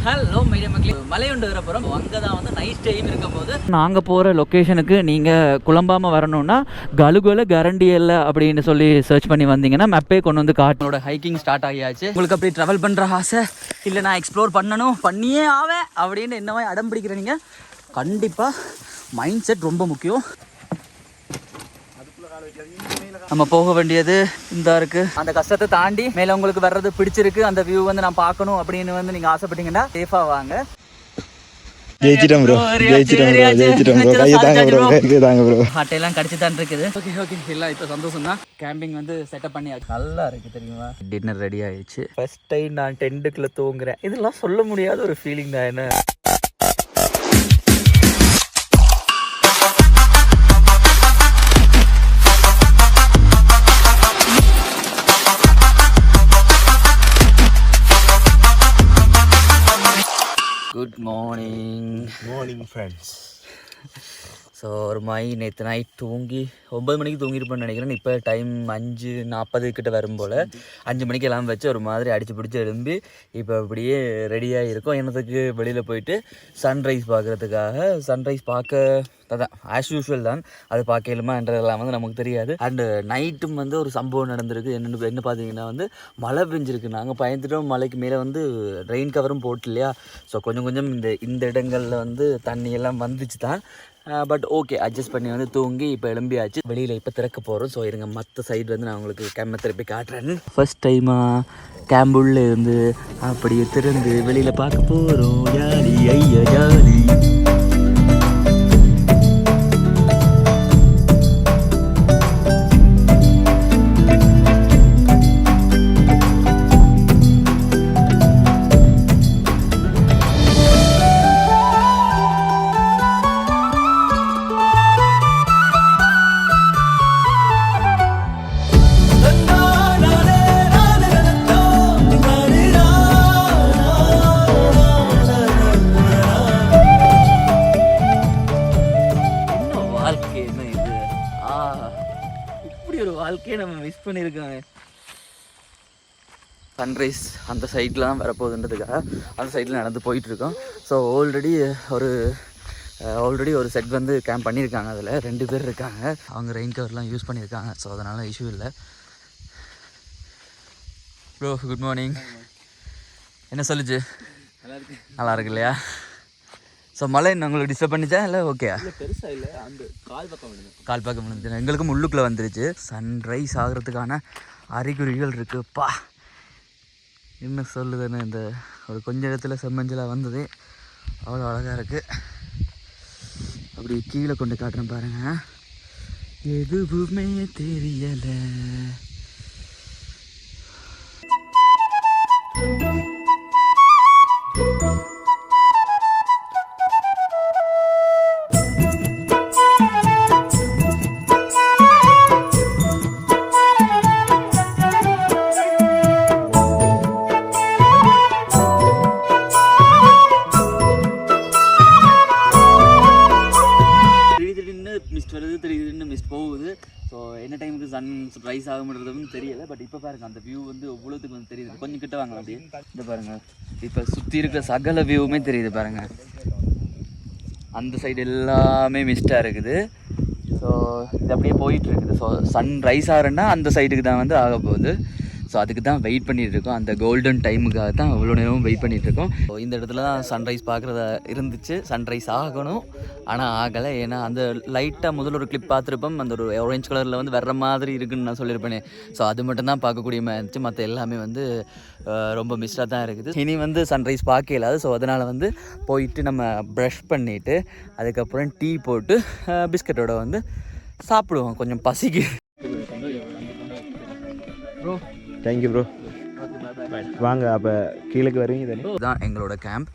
Hello media மக்களே, மலையுண்டு வரப்போகிறோம். அங்கே தான் வந்து நைட் டைம் இருக்கும் போது நாங்கள் போகிற லொக்கேஷனுக்கு நீங்கள் குழம்பாமல் வரணும்னா கலுகோல கரண்டியல்ல அப்படின்னு சொல்லி சர்ச் பண்ணி வந்தீங்கன்னா மேப்பே கொண்டு வந்து காட்டோட ஹைக்கிங் ஸ்டார்ட் ஆகியாச்சு. உங்களுக்கு அப்படி ட்ராவல் பண்ணுற ஆசை இல்லை, நான் எக்ஸ்ப்ளோர் பண்ணணும் பண்ணியே ஆவேன் அப்படின்னு என்ன மாதிரி அடம் பிடிக்கிறீங்க, கண்டிப்பாக மைண்ட் செட் ரொம்ப முக்கியம். நம்ம போக வேண்டியது இந்த இருக்கு. அந்த கஷ்டத்தை தாண்டி மேலே உங்களுக்கு வர்றது பிடிச்சிருக்கு, அந்த வியூ வந்து நான் பார்க்கணும் அப்படின்னு வந்து நீங்கள் ஆசைப்பட்டீங்கன்னா சேஃபாக வாங்க. ஹாட்டையெல்லாம் கடிச்சு தான் இருக்குது. ஓகே ஓகே, இல்லை இப்போ சந்தோஷம் தான். கேம்பிங் வந்து செட்டப் பண்ணி நல்லா இருக்கு தெரியுமா. டின்னர் ரெடி ஆயிடுச்சு. ஃபர்ஸ்ட் டைம் நான் டென்ட்டுக்குள்ள தூங்குறேன். இதெல்லாம் சொல்ல முடியாத ஒரு ஃபீலிங் தான். என்ன குட் மார்னிங் ஃப்ரெண்ட்ஸ். ஸோ ஒரு நேற்று நைட் தூங்கி 9 மணிக்கு தூங்கியிருப்பேன்னு நினைக்கிறேன். இப்போ டைம் 5:40 கிட்ட வரும் போல். 5 மணிக்கு எல்லாம் வச்சு ஒரு மாதிரி அடித்து பிடிச்சி எழும்பி இப்போ அப்படியே ரெடியாக இருக்கும். என்னத்துக்கு வெளியில் போயிட்டு சன்ரைஸ் பார்க்குறதுக்காக. சன்ரைஸ் பார்க்க அதான் ஆஸ் யூஷுவல் தான், அது பார்க்கலுமான்றதெல்லாம் வந்து நமக்கு தெரியாது. அண்டு நைட்டும் வந்து ஒரு சம்பவம் நடந்திருக்கு. என்ன பார்த்தீங்கன்னா வந்து மழை பெஞ்சிருக்கு. நாங்கள் பயந்துட்டோம். மலைக்கு மேலே வந்து ரெயின் கவரும் போட்டு இல்லையா. ஸோ கொஞ்சம் இந்த இடங்களில் வந்து தண்ணியெல்லாம் வந்துச்சு தான். பட் ஓகே, அட்ஜஸ்ட் பண்ணி வந்து தூங்கி இப்போ எழும்பியாச்சு. வெளியில் இப்போ திறக்க போகிறோம். ஸோ இருங்க, மற்ற சைடு வந்து நான் உங்களுக்கு கேம்பை திருப்பி காட்டுறேன். ஃபர்ஸ்ட் டைமாக கேம்புள்ள இருந்து அப்படியே திறந்து வெளியில் பார்க்க போகிறோம். ஜாலி ஐயா ஜாலி. வாழ்க்கையை நம்ம மிஸ் பண்ணியிருக்காங்க. சன்ரைஸ் அந்த சைடில் தான் வரப்போகுதுன்றதுக்காக அந்த சைடில் நடந்து போயிட்டுருக்கோம். ஸோ ஆல்ரெடி ஒரு செட் வந்து கேம்ப் பண்ணியிருக்காங்க. அதில் 2 பேர் இருக்காங்க. அவங்க ரெயின் கவர்லாம் யூஸ் பண்ணியிருக்காங்க. ஸோ அதனால் இஷ்யூ இல்லை. Bro good morning. என்ன சொல்லுச்சு? நல்லா இருக்கு இல்லையா? ஸோ மழை என்ன உங்களுக்கு டிஸ்டர்ப் பண்ணிச்சா இல்லை ஓகே? பெருசாக இல்லை, அந்த கால் பக்கம் விழுந்துச்சு. எங்களுக்கும் உள்ளுக்குள்ளே வந்துருச்சு. சன்ரைஸ் ஆகிறதுக்கான அறிகுறிகள் இருக்குப்பா. என்ன சொல்லுதுன்னு இந்த ஒரு கொஞ்ச இடத்துல செம்மஞ்சலாக வந்தது அவ்வளோ அழகாக இருக்குது. அப்படி கீழே கொண்டு காட்டுறேன் பாருங்கள். எதுவுமே தெரியலை. ஸோ என்ன டைமுக்கு சன் ரைஸ் ஆகும்ன்றதுன்னு தெரியலை. பட் இப்போ பாருங்கள், அந்த வியூ வந்து எவ்வளோத்துக்கு வந்து தெரியுது. கொஞ்சம் கிட்ட வாங்க அப்படியே. இந்த பாருங்கள், இப்போ சுற்றி இருக்கிற சகல வியூவுமே தெரியுது பாருங்கள். அந்த சைடு எல்லாமே மிஸ்டாக இருக்குது. ஸோ இது அப்படியே போயிட்டுருக்குது. ஸோ சன் ரைஸ் ஆகிறேன்னா அந்த சைடுக்கு தான் வந்து ஆக போகுது. ஸோ அதுக்கு தான் வெயிட் பண்ணிகிட்ருக்கோம். அந்த கோல்டன் டைமுக்காக தான் அவ்வளோ நேரமும் வெயிட் பண்ணிகிட்ருக்கோம். ஸோ இந்த இடத்துல தான் சன்ரைஸ் பார்க்குறதா இருந்துச்சு. சன்ரைஸ் ஆகணும், ஆனால் ஆகலை. ஏன்னா அந்த லைட்டாக முதல்ல ஒரு கிளிப் பார்த்துருப்போம். அந்த ஒரு ஆரஞ்ச் கலரில் வந்து வர்ற மாதிரி இருக்குதுன்னு நான் சொல்லியிருப்பேனே. ஸோ அது மட்டும் தான் பார்க்கக்கூடிய மாதிரி இருந்துச்சு. மற்ற எல்லாமே வந்து ரொம்ப மிஸ்டாக தான் இருக்குது. இனி வந்து சன்ரைஸ் பார்க்க இல்லாது. ஸோ அதனால் வந்து போயிட்டு நம்ம ப்ரஷ் பண்ணிவிட்டு அதுக்கப்புறம் டீ போட்டு பிஸ்கட்டோட வந்து சாப்பிடுவோம். கொஞ்சம் பசிக்கு. Bro thank you bro. வாங்க, அப்போ கீழே வருவீங்க தானே. இதுதான் எங்களோட கேம்ப்.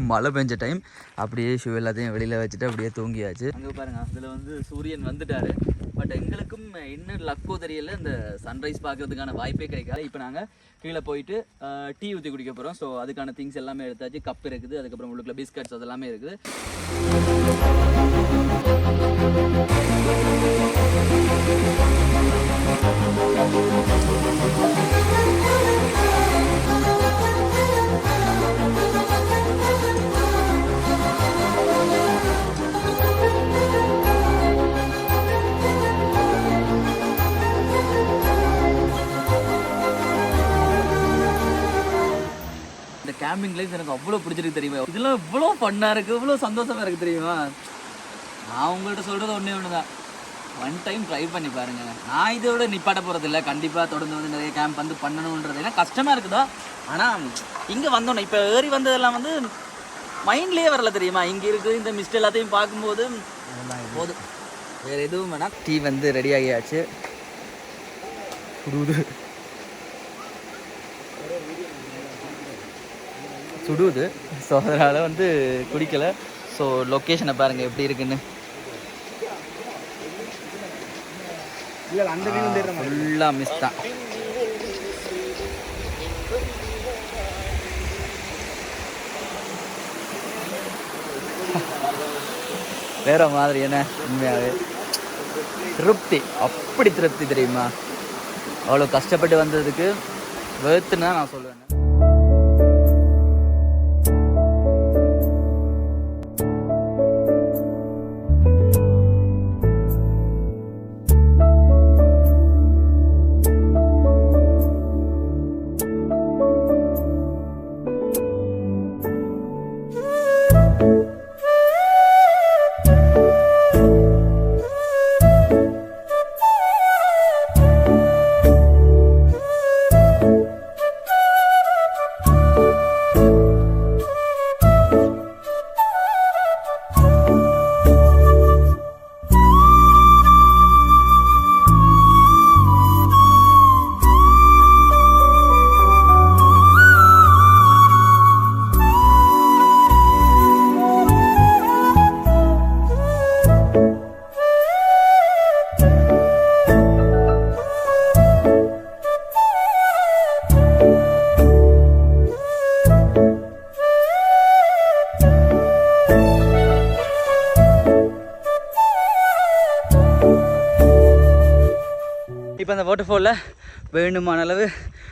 மழை பெஞ்ச டைம் அப்படியே ஷூ எல்லாத்தையும் வெளியில் வச்சுட்டு அப்படியே தூங்கியாச்சு. அங்கே பாருங்கள், அதில் வந்து சூரியன் வந்துட்டார். பட் எங்களுக்கும் என்ன லக்கோ தெரியல, இந்த சன்ரைஸ் பார்க்கறதுக்கான வாய்ப்பே கிடைக்காது. இப்போ நாங்கள் கீழே போயிட்டு டீ ஊற்றி குடிக்க போகிறோம். ஸோ அதுக்கான திங்ஸ் எல்லாமே எடுத்தாச்சு. கப் இருக்குது, அதுக்கப்புறம் உள்ளுக்குள்ள பிஸ்கட்ஸ் அதெல்லாமே இருக்குது. கேம்பிங் லைஃப் எனக்கு அவ்வளோ பிடிச்சிருக்கு தெரியுமா. இதெல்லாம் இவ்வளோ ஃபன்னாக இருக்குது, இவ்வளோ சந்தோஷமாக இருக்குது தெரியுமா. நான் உங்கள்கிட்ட சொல்கிறது ஒன்று தான், ஒன் டைம் ட்ரை பண்ணி பாருங்கள். நான் இதோட நிப்பாட்ட போகிறதில்ல, கண்டிப்பாக தொடர்ந்து வந்து நிறைய கேம்ப் வந்து பண்ணணுன்றது. ஏன்னா கஷ்டமாக இருக்குதோ, ஆனால் இங்கே வந்தோன்னே இப்போ ஏறி வந்ததெல்லாம் வந்து மைண்ட்லேயே வரல தெரியுமா. இங்கே இருக்குது இந்த மிஸ்ட் எல்லாத்தையும் பார்க்கும்போது போதும், வேறு எதுவும் வேணாம். டீ வந்து ரெடி ஆகியாச்சு, சுடுது. ஸோ அதனால் வந்து குடிக்கலை. ஸோ லொக்கேஷனை பாருங்கள் எப்படி இருக்குன்னு. ஃபுல்லாக மிஸ் தான். வேற மாதிரி என்ன உண்மையாகவே திருப்தி, அப்படி திருப்தி தெரியுமா. அவ்வளோ கஷ்டப்பட்டு வந்ததுக்கு வேர்த்துன்னு தான் நான் சொல்லுவேன். இப்போ அந்த வாட்டர்ஃபாலில் வேணுமான அளவு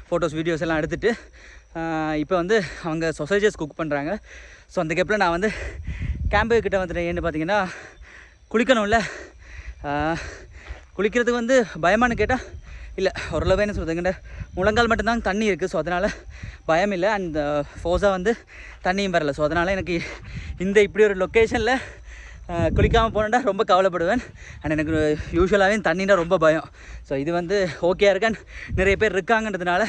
ஃபோட்டோஸ் வீடியோஸ் எல்லாம் எடுத்துகிட்டு இப்போ வந்து அவங்க சொசைஜஸ் குக் பண்ணுறாங்க. ஸோ அந்த கேப்பில் நான் வந்து கேம்பு கிட்டே வந்துட்டேன். ஏன்னு பார்த்தீங்கன்னா குளிக்கணும்ல, குளிக்கிறதுக்கு வந்து பயமானு கேட்டால் இல்லை, ஓரளவு என்ன சொல்கிறதுங்கிட்ட முழங்கால் மட்டும்தான் தண்ணி இருக்குது. ஸோ அதனால் பயம் இல்லை. அந்த ஃபோர்ஸாக வந்து தண்ணியும் வரல. ஸோ அதனால் எனக்கு இந்த இப்படி ஒரு லொக்கேஷனில் குளிக்காமல் போனேன்டா ரொம்ப கவலைப்படுவேன். அண்ட் எனக்கு யூஸ்வலாகவே தண்ணினா ரொம்ப பயம். ஸோ இது வந்து ஓகேயா இருக்கான்னு நிறைய பேர் இருக்காங்கன்றதுனால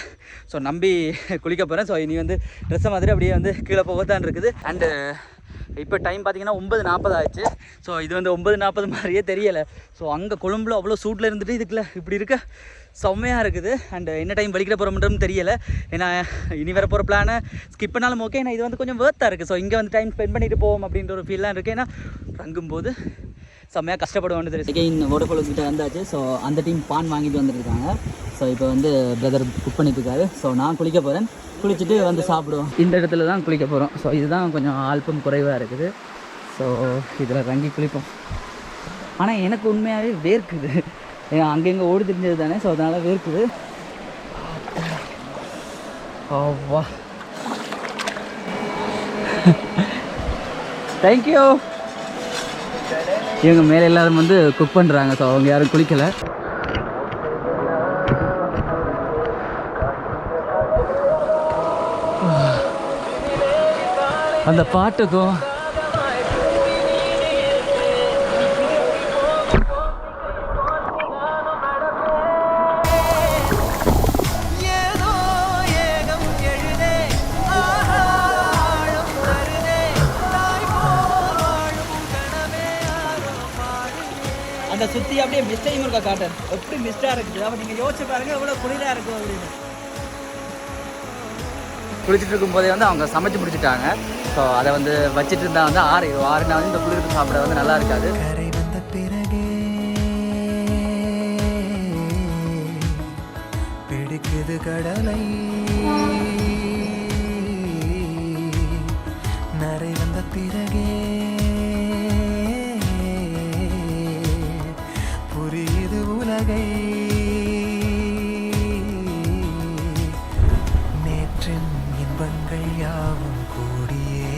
ஸோ நம்பி குளிக்க போகிறேன். ஸோ இனி வந்து ட்ரெஸ்ஸை மாதிரி அப்படியே வந்து கீழே போகத்தான் இருக்குது. அண்டு இப்போ டைம் பார்த்திங்கன்னா 9:40 ஆயிடுச்சு. ஸோ இது வந்து 9:40 மாதிரியே தெரியலை. ஸோ அங்கே கொழும்புல அவ்வளோ சூட்டில் இருந்துட்டு இதுக்குள்ள இப்படி இருக்க செம்மையாக இருக்குது. அண்ட் என்ன டைம் வலிக்கிற போகிறோம்ன்றது தெரியலை. ஏன்னா இனி வர போகிற பிளானை ஸ்கிப் பண்ணாலும் ஓகே. ஏன்னா இது வந்து கொஞ்சம் வேர்த்தாக இருக்குது. ஸோ இங்கே வந்து டைம் ஸ்பெண்ட் பண்ணிட்டு போவோம் அப்படின்ற ஒரு ஃபீல்லாம் இருக்குது. ஏன்னா தங்கும்போது செம்மையாக கஷ்டப்படுவோன்னு தெரியும். செகண்ட் வாட்டர்ஃபால்கிட்ட வந்தாச்சு. ஸோ அந்த டீம் பான் வாங்கிட்டு வந்துருக்காங்க. ஸோ இப்போ வந்து பிரதர் குக் பண்ணிட்டு இருக்காரு. ஸோ நான் குளிக்க போகிறேன், குளிச்சுட்டு வந்து சாப்பிடுவோம். இந்த இடத்துல தான் குளிக்க போகிறோம். ஸோ இதுதான் கொஞ்சம் ஆல்பம் குறைவாக இருக்குது. ஸோ இதில் ரங்கி குளிப்போம். ஆனால் எனக்கு உண்மையாகவே வேர்க்குது. ஏன்னா அங்கங்கே ஓடி தெரிஞ்சது தானே. ஸோ அதனால் வேர்க்குது. வா, தேங்க்யூ. இவங்க மேலே எல்லாரும் வந்து குக் பண்ணுறாங்க. ஸோ அவங்க யாரும் குளிக்கலை. அந்த பாட்டுக்கும் அந்த சுற்றி அப்படியே மிஸ்டையும் இருக்கா காட்டன் எப்படி மிஸ்டாக இருக்குது. அப்போ நீங்கள் யோசிச்சு பாருங்கள் எவ்வளோ குளிராக இருக்கும் அப்படின்னு. குளிச்சுட்டு இருக்கும்போதே வந்து அவங்க சமைச்சு முடிச்சுட்டாங்க. ஸோ அதை வந்து வச்சுட்டு இருந்தால் வந்து ஆறுனா வந்து இந்த குளிருக்கு சாப்பிட வந்து நல்லா இருக்காது. கரை வந்த பிறகே பிடிக்குது கடலை, நரை வந்த பிறகே புரியுது உலகை, நேற்றின் இன்பங்கள் யாவும் கூடியே.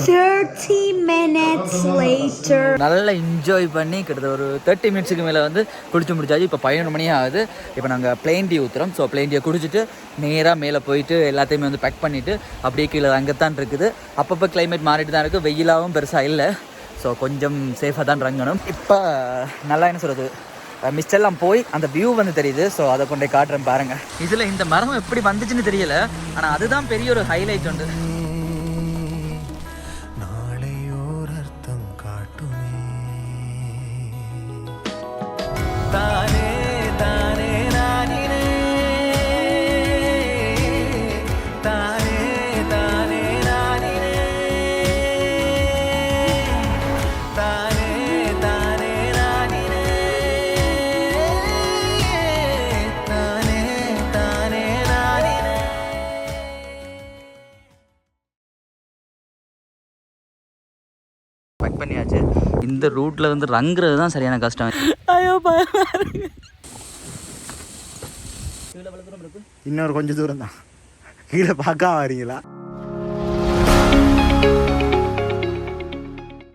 30 minutes later. நல்லா என்ஜாய் பண்ணி கிட்டத்தட்ட ஒரு 30 மினிட்ஸுக்கு மேலே வந்து குடிச்சு முடிச்சாச்சு. இப்போ 11 மணி ஆகுது. இப்போ நாங்கள் பிளெயின் டீ ஊற்றுறோம். ஸோ பிளெயின் டீயை குடிச்சிட்டு நேராக மேலே போயிட்டு எல்லாத்தையுமே வந்து பேக் பண்ணிவிட்டு அப்படியே கீழே அங்கேத்தான் இருக்குது. அப்பப்போ கிளைமேட் மாறிட்டு தான் இருக்குது. வெயிலாகவும் பெருசாக இல்லை. ஸோ கொஞ்சம் சேஃபாக தான் இறங்கணும். இப்போ நல்லா என்ன சொல்கிறது, மிஸ்டெல்லாம் போய் அந்த வியூ வந்து தெரியுது. ஸோ அதை கொண்டே காட்டுறேன் பாருங்கள். இதில் இந்த மரம் எப்படி வந்துச்சுன்னு தெரியல, ஆனால் அதுதான் பெரிய ஒரு ஹைலைட் உண்டு. நாளை ஓர் அர்த்தம் காட்டுமே தானே தானே நானினே தானே தானே நானினே தானே தானே நானினே தானே தானே நானினே. பேக் பண்ணியாச்சு. இந்த ரூட்டில் வந்து ரங்குறது தான் சரியான கஷ்டம். ஐயோ இன்னொரு கொஞ்சம் தூரம் தான். கீழே பார்க்க வரீங்களா?